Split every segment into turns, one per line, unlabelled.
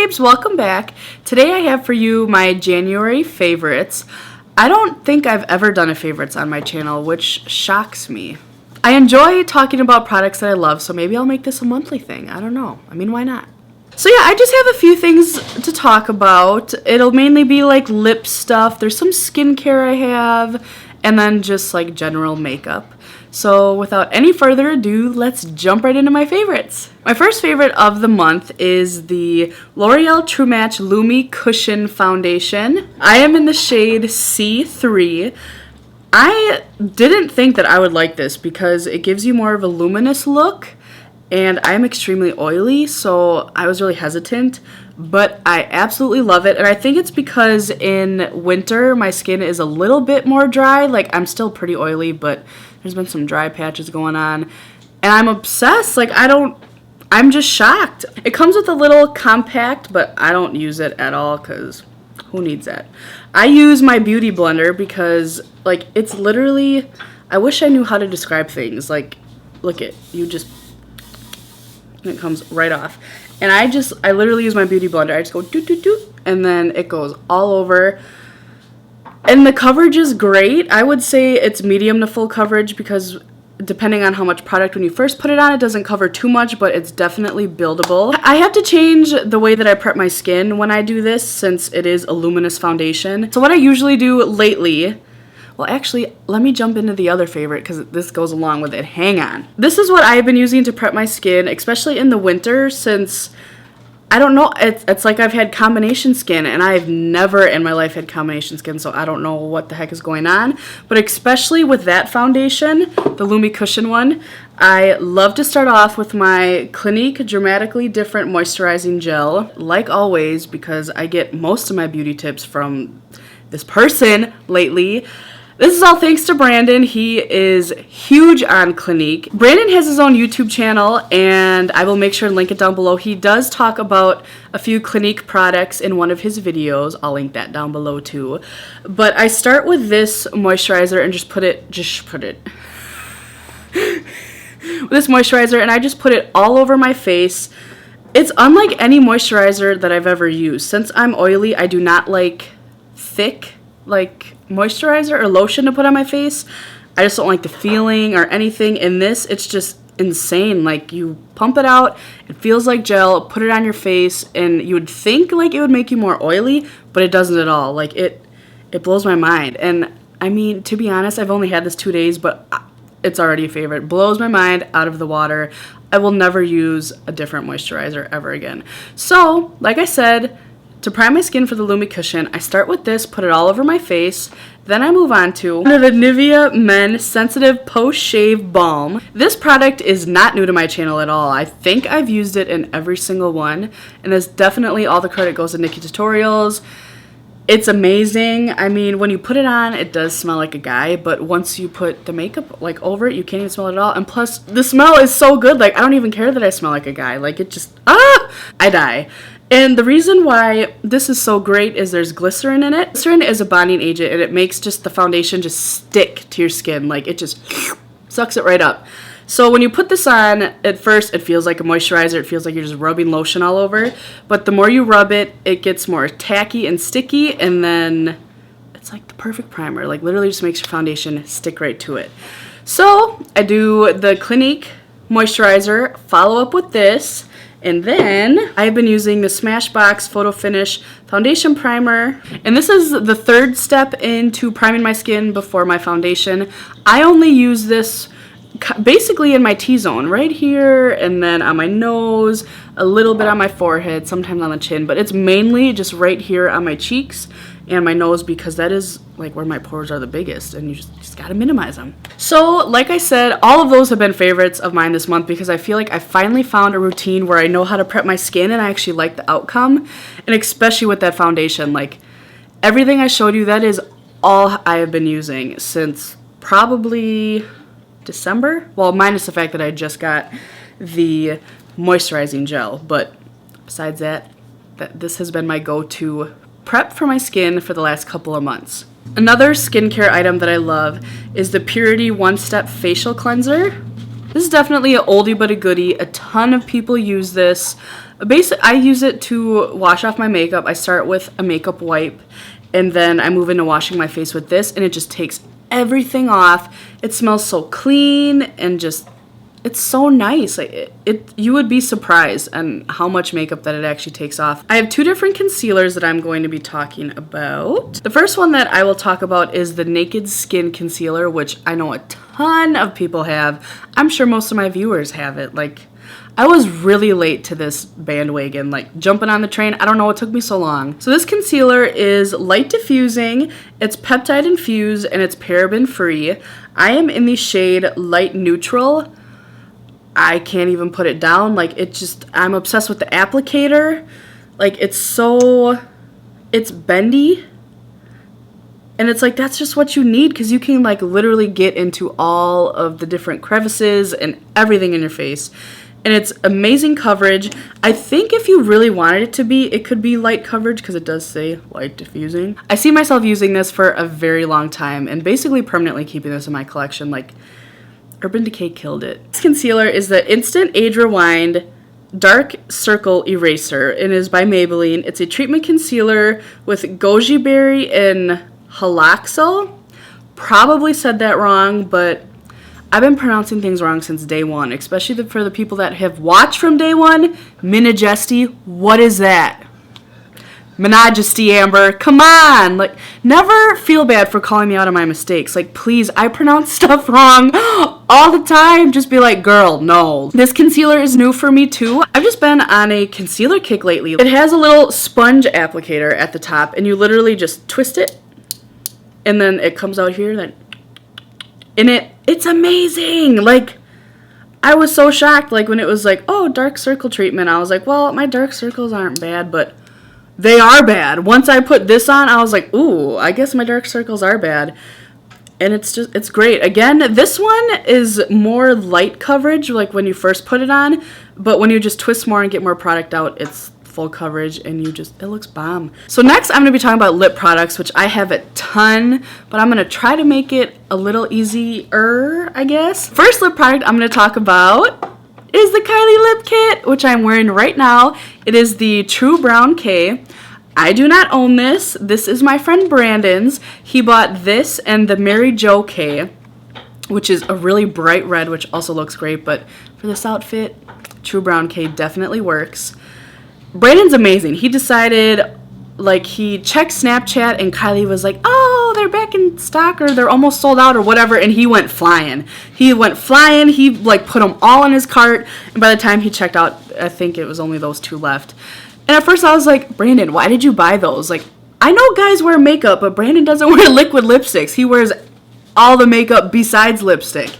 babes, welcome back. Today I have for you my January favorites. I don't think I've ever done a favorites on my channel, which shocks me. I enjoy talking about products that I love, so maybe I'll make this a monthly thing. I don't know. I mean, why not? So yeah, I just have a few things to talk about. It'll mainly be like lip stuff. There's some skincare I have, and then just like general makeup. So without any further ado, let's jump right into my favorites. My first favorite of the month is the L'Oreal True Match Lumi Cushion Foundation. I am in the shade C3. I didn't think that I would like this because it gives you more of a luminous look, and I'm extremely oily, so I was really hesitant, but I absolutely love it. And I think it's because in winter my skin is a little bit more dry. Like, I'm still pretty oily, but there's been some dry patches going on, and I'm obsessed. Like, I'm just shocked. It comes with a little compact, but I don't use it at all because who needs that? I use my beauty blender because, like, it's literally, I wish I knew how to describe things. Like, look it, you just, and it comes right off. And I literally use my beauty blender. I just go doot doot doot, and then it goes all over. And the coverage is great. I would say it's medium to full coverage because depending on how much product when you first put it on, it doesn't cover too much, but it's definitely buildable. I have to change the way that I prep my skin when I do this since it is a luminous foundation. So what I usually do lately, well, actually, let me jump into the other favorite because this goes along with it. Hang on. This is what I've been using to prep my skin, especially in the winter, since I don't know, it's like I've had combination skin, and I've never in my life had combination skin, so I don't know what the heck is going on. But especially with that foundation, the Lumi Cushion one, I love to start off with my Clinique Dramatically Different Moisturizing Gel, like always, because I get most of my beauty tips from this person lately. This is all thanks to Brandon. He is huge on Clinique. Brandon has his own YouTube channel, and I will make sure to link it down below. He does talk about a few Clinique products in one of his videos. I'll link that down below too. But I start with this moisturizer and just put it with this moisturizer, and I just put it all over my face. It's unlike any moisturizer that I've ever used. Since I'm oily, I do not like thick, like, moisturizer or lotion to put on my face. I just don't like the feeling or anything. In this, it's just insane. Like, you pump it out, it feels like gel, put it on your face, and you would think like it would make you more oily, but it doesn't at all. Like, it blows my mind. And I mean, to be honest, I've only had this 2 days, but it's already a favorite. Blows my mind out of the water. I will never use a different moisturizer ever again. So, like I said, to prime my skin for the Lumi Cushion, I start with this, put it all over my face. Then I move on to the Nivea Men Sensitive Post-Shave Balm. This product is not new to my channel at all. I think I've used it in every single one, and there's definitely all the credit goes to NikkieTutorials. It's amazing. I mean, when you put it on, it does smell like a guy, but once you put the makeup like over it, you can't even smell it at all. And plus, the smell is so good. Like, I don't even care that I smell like a guy. Like, it just, I die. And the reason why this is so great is there's glycerin in it. Glycerin is a bonding agent, and it makes just the foundation just stick to your skin. Like, it just sucks it right up. So when you put this on, at first it feels like a moisturizer. It feels like you're just rubbing lotion all over. But the more you rub it, it gets more tacky and sticky, and then it's like the perfect primer. Like, literally just makes your foundation stick right to it. So I do the Clinique moisturizer, follow up with this. And then I've been using the Smashbox Photo Finish Foundation Primer. And this is the third step into priming my skin before my foundation. I only use this basically in my T-zone, right here, and then on my nose, a little bit on my forehead, sometimes on the chin. But it's mainly just right here on my cheeks and my nose because that is like where my pores are the biggest, and you just gotta minimize them. So like I said, all of those have been favorites of mine this month because I feel like I finally found a routine where I know how to prep my skin and I actually like the outcome. And especially with that foundation, like, everything I showed you, that is all I have been using since probably December. Well, minus the fact that I just got the moisturizing gel, but besides that, this has been my go-to prep for my skin for the last couple of months. Another skincare item that I love is the Purity One Step Facial Cleanser. This is definitely an oldie but a goodie. A ton ton of people use this. Basically, I use it to wash off my makeup. I start with a makeup wipe, and then I move into washing my face with this, and it just takes everything off. It smells so clean and just, it's so nice. Like you would be surprised on how much makeup that it actually takes off. I have 2 different concealers that I'm going to be talking about. The first one that I will talk about is the Naked Skin Concealer, which I know a ton of people have. I'm sure most of my viewers have it. Like, I was really late to this bandwagon, like jumping on the train. I don't know what took me so long. So this concealer is light diffusing, it's peptide infused, and it's paraben free. I am in the shade Light Neutral. I can't even put it down. Like, it just, I'm obsessed with the applicator. Like, it's bendy. And it's like, that's just what you need, because you can like literally get into all of the different crevices and everything in your face. And it's amazing coverage. I think if you really wanted it to be, it could be light coverage, because it does say light diffusing. I see myself using this for a very long time and basically permanently keeping this in my collection. Like, Urban Decay killed it. This concealer is the Instant Age Rewind Dark Circle Eraser. It is by Maybelline. It's a treatment concealer with goji berry and haloxyl. Probably said that wrong, but I've been pronouncing things wrong since day one, especially for the people that have watched from day one. Minajesty, what is that? Minajesty, Amber, come on! Like, never feel bad for calling me out on my mistakes. Like, please, I pronounce stuff wrong all the time. Just be like, girl, no. This concealer is new for me too. I've just been on a concealer kick lately. It has a little sponge applicator at the top, and you literally just twist it, and then it comes out here, then, and it's amazing. Like, I was so shocked, like, when it was like, oh, dark circle treatment. I was like, well, my dark circles aren't bad, but they are bad. Once I put this on, I was like, ooh, I guess my dark circles are bad. And it's great. Again, this one is more light coverage, like when you first put it on, but when you just twist more and get more product out, it's full coverage, and it looks bomb. So next, I'm going to be talking about lip products, which I have a ton, but I'm going to try to make it a little easier, I guess. First lip product I'm going to talk about is the Kylie Lip Kit, which I'm wearing right now. It is the True Brown K. I do not own this. This is my friend Brandon's. He bought this and the Mary Jo K, which is a really bright red, which also looks great, but for this outfit, True Brown K definitely works. Brandon's amazing. He decided, like, he checked Snapchat and Kylie was like, oh, they're back in stock, or they're almost sold out, or whatever, and he went flying. He like put them all in his cart, and by the time he checked out, I think it was only those 2 left. And at first I was like, Brandon, why did you buy those? Like, I know guys wear makeup, but Brandon doesn't wear liquid lipsticks. He wears all the makeup besides lipstick.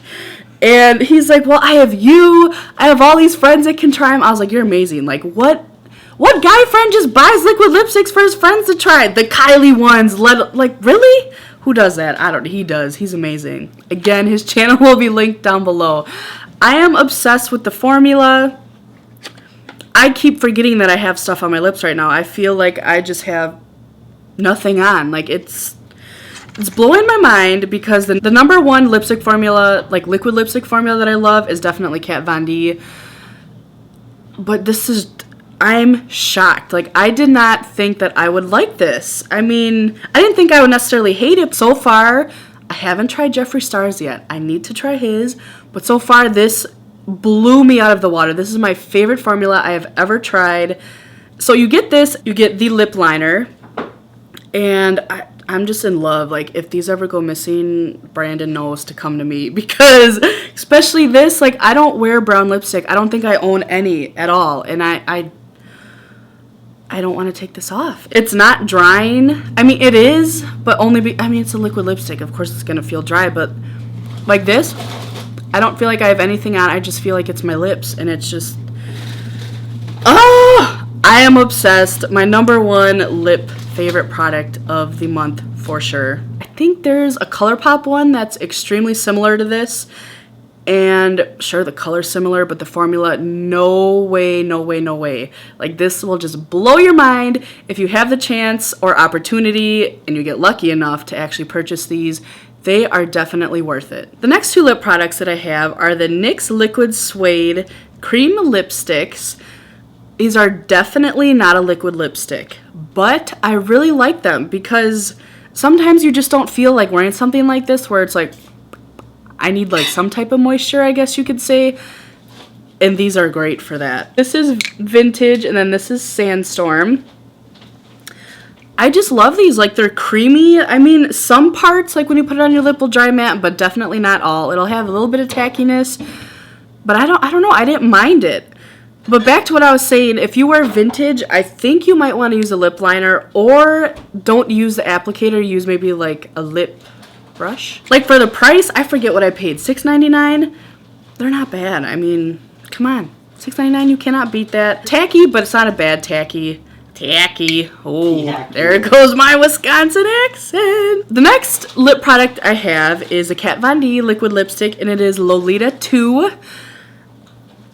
And he's like, well, I have all these friends that can try them. I was like, you're amazing. Like, what guy friend just buys liquid lipsticks for his friends to try? The Kylie ones, like, really? Who does that? He does. He's amazing. Again, his channel will be linked down below. I am obsessed with the formula. I keep forgetting that I have stuff on my lips right now. I feel like I just have nothing on. Like, it's blowing my mind, because the number 1 lipstick formula, like liquid lipstick formula that I love, is definitely Kat Von D. But I'm shocked. Like, I did not think that I would like this. I mean, I didn't think I would necessarily hate it. So far, I haven't tried Jeffree Star's yet. I need to try his. But so far, this blew me out of the water. This is my favorite formula I have ever tried. So you get this, you get the lip liner, and I'm just in love. Like, if these ever go missing, Brandon knows to come to me, because especially this, like, I don't wear brown lipstick. I don't think I own any at all, and I don't want to take this off. It's not drying. I mean, it is, but it's a liquid lipstick. Of course it's going to feel dry, but like this, I don't feel like I have anything on. I just feel like it's my lips, and it's just, I am obsessed. My number 1 lip favorite product of the month for sure. I think there's a ColourPop one that's extremely similar to this, and sure, the color's similar, but the formula, no way, no way, no way. Like, this will just blow your mind. If you have the chance or opportunity and you get lucky enough to actually purchase these, they are definitely worth it. The next 2 lip products that I have are the NYX Liquid Suede cream lipsticks. These are definitely not a liquid lipstick, but I really like them because sometimes you just don't feel like wearing something like this where it's like, I need like some type of moisture, I guess you could say. And these are great for that. This is Vintage, and then this is Sandstorm. I just love these. Like, they're creamy. I mean, some parts, like when you put it on your lip, will dry matte, but definitely not all. It'll have a little bit of tackiness, but I don't know. I didn't mind it. But back to what I was saying, if you wear Vintage, I think you might want to use a lip liner, or don't use the applicator. Use maybe like a lip brush. Like, for the price, I forget what I paid. $6.99. They're not bad. I mean, come on. $6.99, you cannot beat that. Tacky, but it's not a bad tacky. Tacky. Oh, there goes my Wisconsin accent. The next lip product I have is a Kat Von D liquid lipstick, and it is Lolita 2.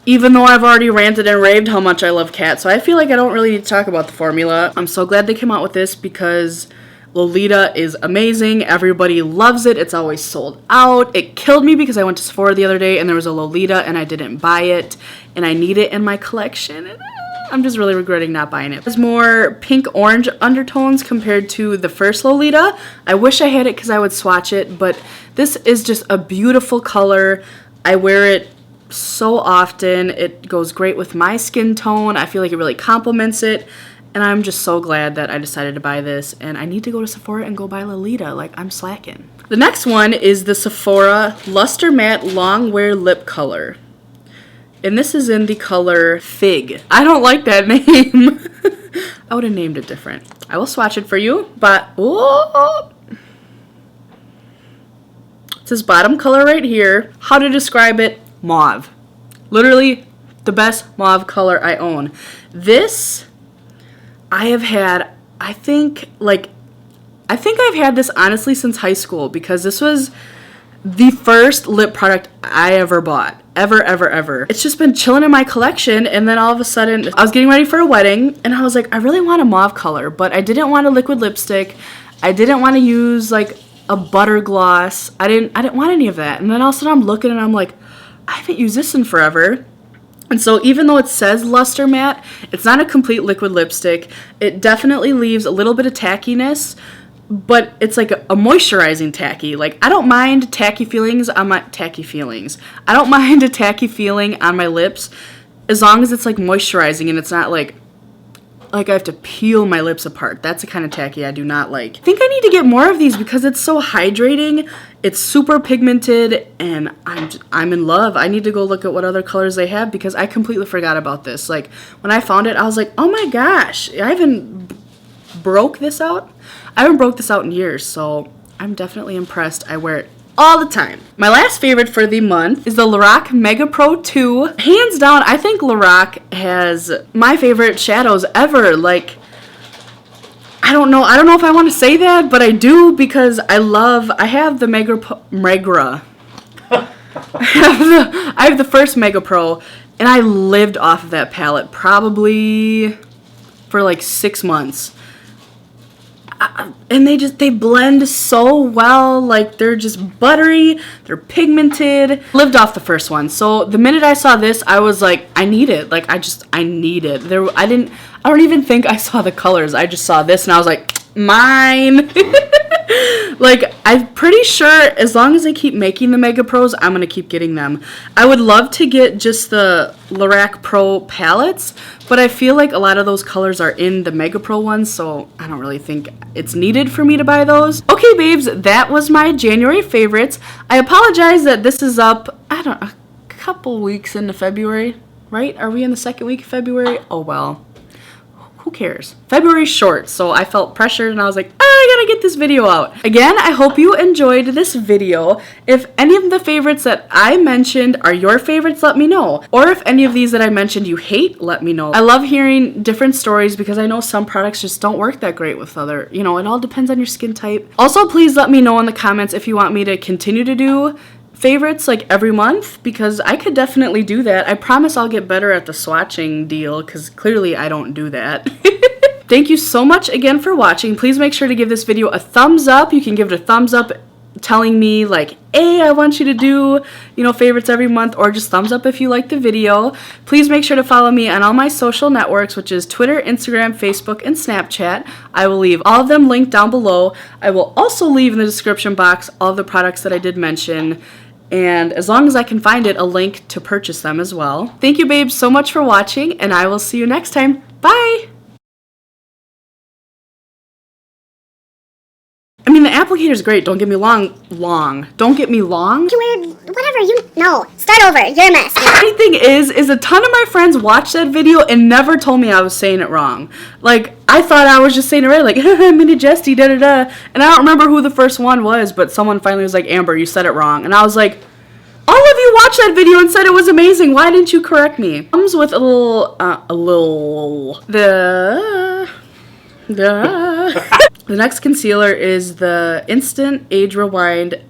Even though I've already ranted and raved how much I love Kat, so I feel like I don't really need to talk about the formula. I'm so glad they came out with this because Lolita is amazing. Everybody loves it. It's always sold out. It killed me because I went to Sephora the other day and there was a Lolita and I didn't buy it, and I need it in my collection. And I'm just really regretting not buying it. There's more pink orange undertones compared to the first Lolita. I wish I had it because I would swatch it, but this is just a beautiful color. I wear it so often. It goes great with my skin tone. I feel like it really complements it, and I'm just so glad that I decided to buy this, and I need to go to Sephora and go buy Lolita. Like, I'm slacking. The next one is the Sephora Luster Matte Long Wear Lip Color, and this is in the color Fig. I don't like that name. I would have named it different. I will swatch it for you, but it's this bottom color right here. How to describe it? Mauve. Literally the best mauve color I own. This I have had, I think I've had this honestly since high school, because this was the first lip product I ever bought. Ever. It's just been chilling in my collection, and then all of a sudden I was getting ready for a wedding and I was like, I really want a mauve color, but I didn't want a liquid lipstick. I didn't want to use like a butter gloss. I didn't want any of that. And then all of a sudden I'm looking and I'm like, I haven't used this in forever. And so even though it says Luster Matte, it's not a complete liquid lipstick. It definitely leaves a little bit of tackiness, but it's like a moisturizing tacky. Like, I don't mind tacky feelings on my I don't mind a tacky feeling on my lips as long as it's like moisturizing and it's not like I have to peel my lips apart. That's the kind of tacky I do not like. I think I need to get more of these because it's so hydrating. It's super pigmented, and I'm in love. I need to go look at what other colors they have because I completely forgot about this. Like, when I found it, I was like, oh my gosh, I haven't broke this out in years, so I'm definitely impressed. I wear it all the time. My last favorite for the month is the Lorac Mega Pro 2. Hands down, I think Lorac has my favorite shadows ever. Like, I don't know if I want to say that, but I do, because I have the Megra. I have the first Mega Pro, and I lived off of that palette probably for like 6 months. And they blend so well. Like, they're just buttery, they're pigmented. Lived off the first one, so the minute I saw this, I was like, I need it. Like, I need it. I don't even think I saw the colors. I just saw this and I was like, mine. Like, I'm pretty sure as long as they keep making the Mega Pros, I'm gonna keep getting them. I would love to get just the Lorac Pro palettes, but I feel like a lot of those colors are in the Mega Pro ones, so I don't really think it's needed for me to buy those. Okay, babes, that was my January favorites. I apologize that this is up, a couple weeks into February, right? Are we in the second week of February? Oh, well. Who cares? February's short, so I felt pressured and I was like, I gotta get this video out. Again, I hope you enjoyed this video. If any of the favorites that I mentioned are your favorites, let me know. Or if any of these that I mentioned you hate, let me know. I love hearing different stories because I know some products just don't work that great with other, it all depends on your skin type. Also, please let me know in the comments if you want me to continue to do favorites like every month, because I could definitely do that. I promise I'll get better at the swatching deal, because clearly I don't do that. Thank you so much again for watching. Please make sure to give this video a thumbs up. You can give it a thumbs up telling me like, hey, I want you to do, you know, favorites every month, or just thumbs up if you like the video. Please make sure to follow me on all my social networks, which is Twitter, Instagram, Facebook, and Snapchat. I will leave all of them linked down below. I will also leave in the description box all of the products that I did mention, and as long as I can find it, a link to purchase them as well. Thank you, babes, so much for watching, and I will see you next time. Bye! I mean, the applicator is great. Don't get me Don't get me long.
No, start over. You're a mess.
Funny thing is a ton of my friends watched that video and never told me I was saying it wrong. Like, I thought I was just saying it right, like, Mini Jesty, da-da-da. And I don't remember who the first one was, but someone finally was like, Amber, you said it wrong. And I was like, all of you watched that video and said it was amazing. Why didn't you correct me? Comes with the next concealer is the Instant Age Rewind